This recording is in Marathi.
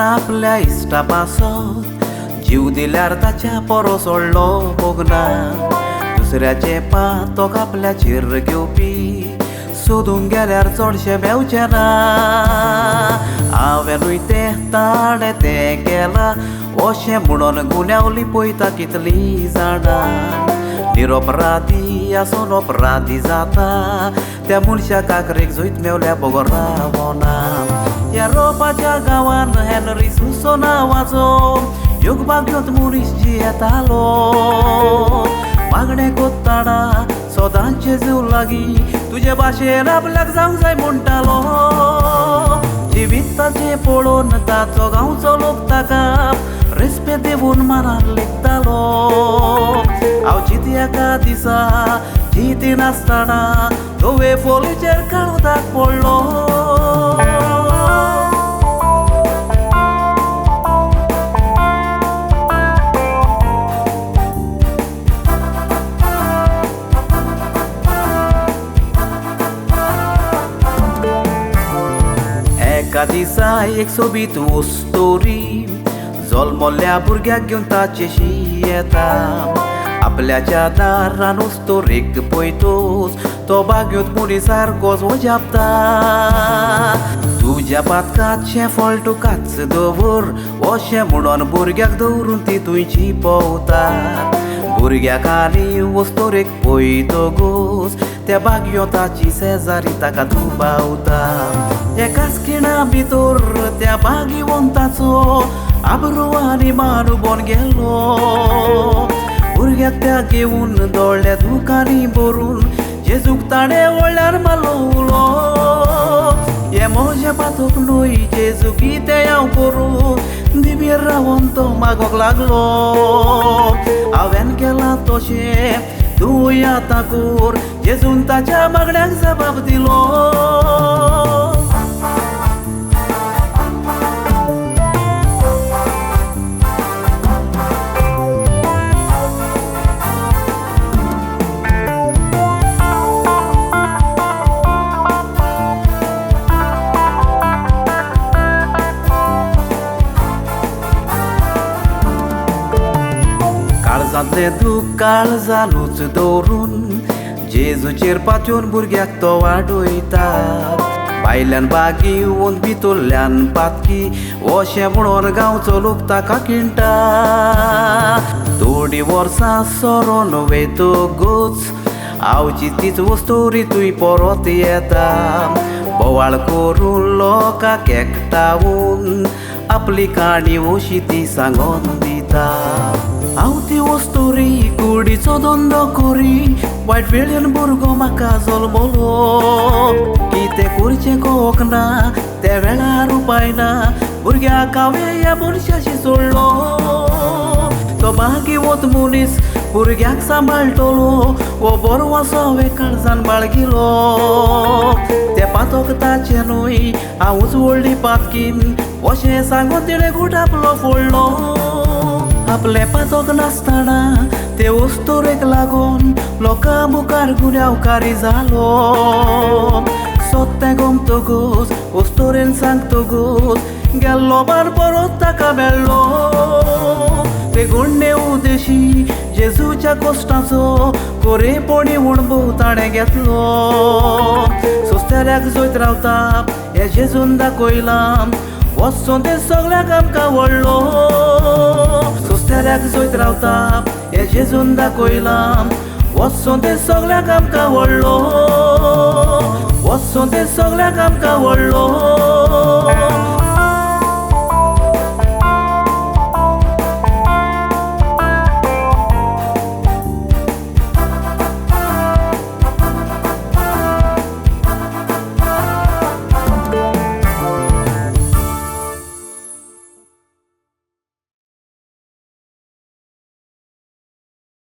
आपल्या इष्टा पासत जीव दिल्यार ताच्या परो सोडलो भोगना दुसऱ्याचे पातोक आपल्याचेर घेवपी सोदूंक गेल्यार चडशे मेवचे ना हांवेनूय तें ताणें तें केलां अशें म्हणून गुन्यांवली पळयता कितलीं जाणां निरपराधी आसून अपराधी जाता त्या मनशा काकरेक जोईत मेवल्या बगोर रावना ह्या रोपाच्या गांवान हेनरी सुसो नांवाचो युगबाग घेवन मनीस जियेतालो मागणे कोत्ताना सोदांचे जीव लागीं तुजे भाशेन आपल्याक जावंक जाय म्हणटालो जिविताचें पळोवन ताचो गांवचो लोक ताका रेस्पेद देवून मानान लेखतालो हांव चिंत एका दिसा चिंती नासतना धवे फोलीचेर काळोदाक पडलो एका दिसा एक सोबीत वस्तोरी जल्मल्ल्या भुरग्याक घेवन ताचेशी येता आपल्याच्या दारान वस्तोरेक पळयतोच तो बागेंत मुनी सारकोच वजापता तुज्या पातकाचें फळ तुकाच दवर अशें म्हणून भुरग्याक दवरून ती तुयची पोवता भुरग्याक आनी वस्तोरेक पळयतगोच त्या बागयो ताची शेजारी ताका दुबावता एकाच खिणा भितर त्या बागीवंताचो आबरू आनी मानूबोन गेलो भुरग्याक त्या घेवन दोळ्या दुकानी भरून जेजूक ताणें वळ्यार मालोवलो हे म्हजे पातोक न्हय जेजू कितें हांव करूं दिबेर रावून तो मागोंक लागलो हांवें केलां तशें तूंय आतां कर जेजून ताच्या मागण्यांक जबाब दिलो काळजांतलें दूख काळजानूच दवरून जेजूचेर पातून भुरग्याक तो वाडयता भायल्यान बागीवन भितरल्यान पातकी अशें म्हणून गांवचो लोक ताका किणटा थोडीं वर्सां सरोन वयतगूच आवची तीच वस्तोरी तुय परत येता बोवाळ करून लोकांक एकठांवून आपली काणी अशी ती सांगोन दिता हांव ती वस्तोरी कुडीचो धंदो करी वायट वेळेन भुरगो म्हाका जल्मलो कितें करचें कळोंक ना त्या वेळार उपाय ना भुरग्याक हांवें ह्या मनशाशी सोडलो तो बागीवंत मनीस भुरग्याक सांबाळटलो वो बरो असो हांवें काळजान बाळगिलो त्या पातोक ताचें न्हय हांवूच व्हडली पातकीन अशें सांगून तिणें गुटापलो फोडलो आपले पातोक नासतना ते वस्तोरेक लागून लोकां मुखार गुन्यांवकारी जालो सोदतें गमतगूच वस्तोरेन सांगतगूच गेल्लो मान परत ताका मेळ्ळो ते गुण्य उदेशी जेजूच्या कश्टाचो कोरेपणी उणभव ताणें घेतलो सोंस्तेल्याक जोयत रावता हे जेजून दाखयलां वचून ते सगळ्यांक आमकां व्हडलो सोंस्तेल्याक जोयत रावता हे जेजून दाखयलां वचून ते सगळ्यांक आमकां व्हडलो वचून ते सगळ्यांक आमकां व्हडलो